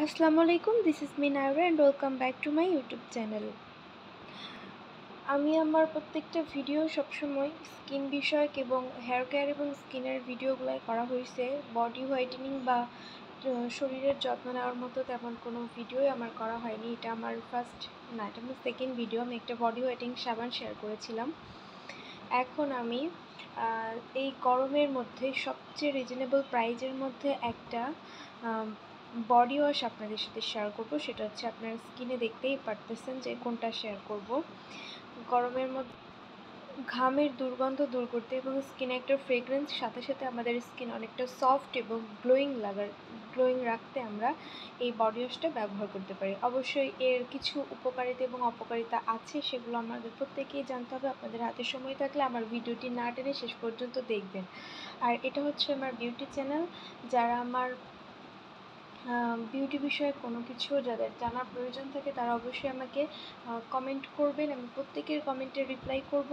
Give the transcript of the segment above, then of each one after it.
Assalamu alaikum, this is me Naira and welcome back to my YouTube channel. আমি আমার প্রত্যেকটা video সবসময় skin বিষয়ক এবং হেয়ার কেয়ার এবং স্কিনের ভিডিওগুলাই করা হয়েছে। বডি হোয়াইটেনিং বা শরীরের যত্ন নেওয়ার মতো তেমন কোনো ভিডিওই আমার করা হয়নি। এটা আমার এটা আমার সেকেন্ড ভিডিও। আমি একটা বডি হোয়াইটেনিং সাবান শেয়ার করেছিলাম। এখন আমি এই গরমের মধ্যে সবচেয়ে রিজনেবল প্রাইজের মধ্যে একটা বডি ওয়াশ আপনাদের সাথে শেয়ার করব। সেটা হচ্ছে আপনারা স্কিনে দেখতেই পারতেছেন যে কোনটা শেয়ার করব। গরমের মধ্যে ঘামের দুর্গন্ধ দূর করতে এবং স্কিনে একটা ফ্রেগরেন্স সাথে সাথে আমাদের স্কিন অনেকটা সফট এবং গ্লোয়িং রাখতে আমরা এই বডি ওয়াশটা ব্যবহার করতে পারি। অবশ্যই এর কিছু উপকারিতা এবং অপকারিতা আছে, সেগুলো আমাদের প্রত্যেকেই জানতে হবে। আপনাদের হাতে সময় থাকলে আমার ভিডিওটি না টেনে শেষ পর্যন্ত দেখবেন। আর এটা হচ্ছে আমার বিউটি চ্যানেল। যারা আমার বিউটি বিষয়ে কোনো কিছু যাদের জানার প্রয়োজন থাকে তারা অবশ্যই আমাকে কমেন্ট করবেন। আমি প্রত্যেকের কমেন্টে রিপ্লাই করব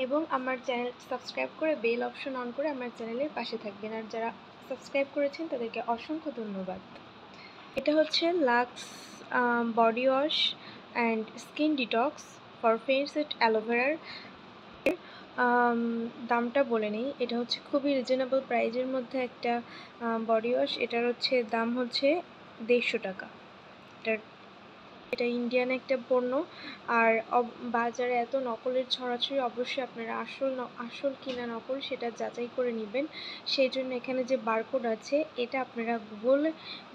এবং আমার চ্যানেল সাবস্ক্রাইব করে বেল অপশন অন করে আমার চ্যানেলের পাশে থাকবেন। আর যারা সাবস্ক্রাইব করেছেন তাদেরকে অসংখ্য ধন্যবাদ। এটা হচ্ছে Lux body wash and skin detox for face with অ্যালোভেরার। দামটা বলে নিই। এটা হচ্ছে খুবই রিজনেবল প্রাইজের মধ্যে একটা বডি ওয়াশ। এটার হচ্ছে দাম হচ্ছে 150 টাকা। এটা ইন্ডিয়ান একটা পণ্য। আর বাজারে এত নকলের ছড়াছড়ি, অবশ্যই আপনারা আসল কিনা নকল সেটা যাচাই করে নেবেন। সেই জন্য এখানে যে বারকোড আছে এটা আপনারা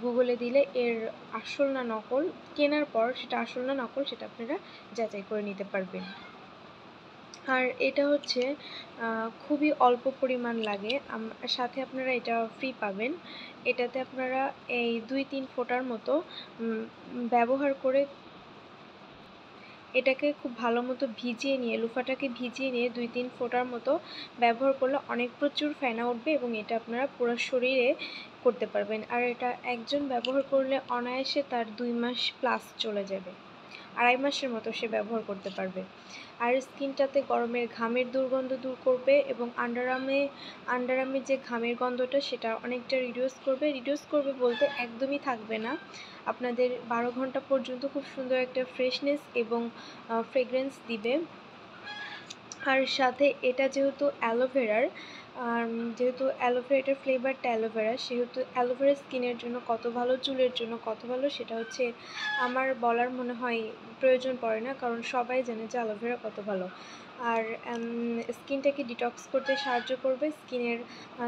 গুগলে দিলে এর আসল না নকল, কেনার পর সেটা আসল না নকল সেটা আপনারা যাচাই করে নিতে পারবেন। আর এটা হচ্ছে খুবই অল্প পরিমাণ লাগে, সাথে আপনারা এটা ফ্রি পাবেন। এটাতে আপনারা এই 2-3 ফোঁটার মতো ব্যবহার করে এটাকে খুব ভালো মতো ভিজিয়ে নিয়ে লোফাটাকে ভিজিয়ে নিয়ে 2-3 ফোঁটার মতো ব্যবহার করলে প্রচুর ফেনা উঠবে এবং এটা আপনারা পুরো শরীরে করতে পারবেন। আর এটা একজন ব্যবহার করলে অনায়াসে তার 2 মাস প্লাস চলে যাবে, 2.5 মাসের মতো সে ব্যবহার করতে পারবে। আর স্কিনটাতে গরমের ঘামের দুর্গন্ধ দূর করবে এবং আন্ডারআর্মে যে ঘামের গন্ধটা সেটা অনেকটা রিডিউস করবে বলতে একদমই থাকবে না। আপনাদের 12 ঘন্টা পর্যন্ত খুব সুন্দর একটা ফ্রেশনেস এবং ফ্রেগরেন্স দিবে। আর সাথে এটা যেহেতু অ্যালোভেরার, এটার ফ্লেভারটা অ্যালোভেরা, সেহেতু অ্যালোভেরা স্কিনের জন্য কত ভালো, চুলের জন্য কত ভালো সেটা হচ্ছে আমার বলার মনে হয় প্রয়োজন পড়ে না, কারণ সবাই জানে যে অ্যালোভেরা কত ভালো। আর স্কিনটাকে ডিটক্স করতে সাহায্য করবে, স্কিনের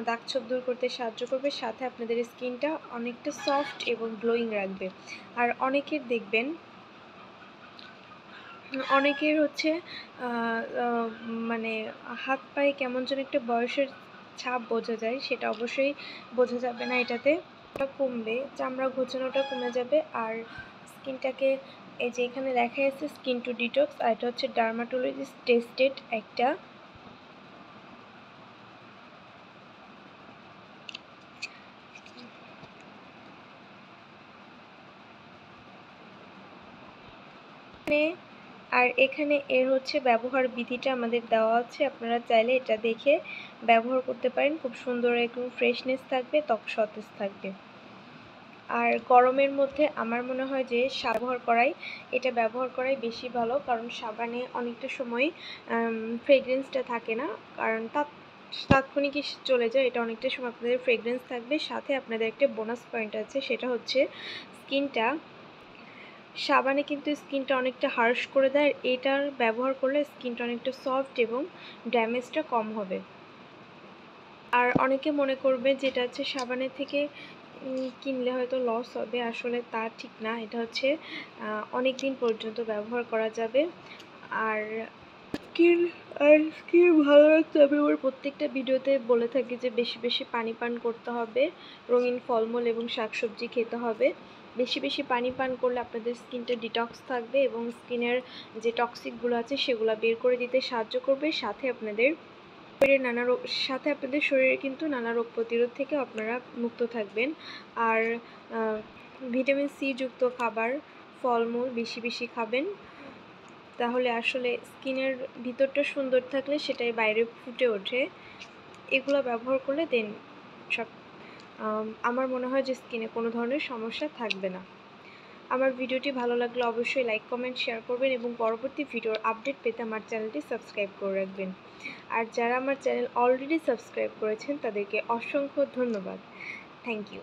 দাগছোপ দূর করতে সাহায্য করবে, সাথে আপনাদের স্কিনটা অনেকটা সফট এবং গ্লোয়িং রাখবে। আর অনেকের হচ্ছে মানে হাত পায়ে কেমন যেন একটা বয়সের ছাপ বোঝা যায়, সেটা অবশ্যই বোঝা যাবে না এটাতে। ওটা কমবে, চামড়া ঘোচানোটা কমে যাবে। আর স্কিনটাকে এই যে এখানে লেখা আছে স্কিন টু ডিটক্স, আর এটা হচ্ছে ডার্মাটোলজিস্ট টেস্টেড একটা আর এখানে এর হচ্ছে ব্যবহার বিধিটা আমাদের দেওয়া আছে, আপনারা চাইলে এটা দেখে ব্যবহার করতে পারেন। খুব সুন্দর একদম ফ্রেশনেস থাকবে, ত্বক সতেজ থাকবে। আর গরমের মধ্যে আমার মনে হয় যে এটা ব্যবহার করাই বেশি ভালো, কারণ সাবানে অনেকটা সময় ফ্রেগরেন্সটা থাকে না, কারণ তাৎক্ষণিকই চলে যায়। এটা অনেকটা সময় আপনাদের ফ্রেগরেন্স থাকবে। সাথে আপনাদের একটা বোনাস পয়েন্ট আছে, সেটা হচ্ছে সাবানে কিন্তু স্কিনটা অনেকটা হার্শ করে দেয়, আর এটার ব্যবহার করলে স্কিনটা অনেকটা সফট এবং ড্যামেজটা কম হবে। আর অনেকে মনে করবে যেটা হচ্ছে সাবানের থেকে কিনলে হয়তো লস হবে, আসলে তা ঠিক না। এটা হচ্ছে অনেক দিন পর্যন্ত ব্যবহার করা যাবে। আর স্কিন ভালো রাখতে আমি আমার প্রত্যেকটা ভিডিওতে বলে থাকি যে বেশি বেশি পানি পান করতে হবে, রঙিন ফলমূল এবং শাকসবজি খেতে হবে। বেশি বেশি পানি পান করলে আপনাদের স্কিনটা ডিটক্স থাকবে এবং স্কিনের যে টক্সিকগুলো আছে সেগুলো বের করে দিতে সাহায্য করবে। সাথে আপনাদের শরীরে কিন্তু নানা রোগ প্রতিরোধ থেকে আপনারা মুক্ত থাকবেন। আর ভিটামিন সি যুক্ত খাবার, ফলমূল বেশি বেশি খাবেন, তাহলে আসলে স্কিনের ভিতরটা সুন্দর থাকলে সেটাই বাইরে ফুটে ওঠে। এগুলো ব্যবহার করলে সব আমার মনে হয় যে স্কিনে কোনো ধরনের সমস্যা থাকবে না। আমার ভিডিওটি ভালো লাগলে অবশ্যই লাইক, কমেন্ট, শেয়ার করবেন এবং পরবর্তী ভিডিওর আপডেট পেতে আমার চ্যানেলটি সাবস্ক্রাইব করে রাখবেন। আর যারা আমার চ্যানেল অলরেডি সাবস্ক্রাইব করেছেন তাদেরকে অসংখ্য ধন্যবাদ। Thank you.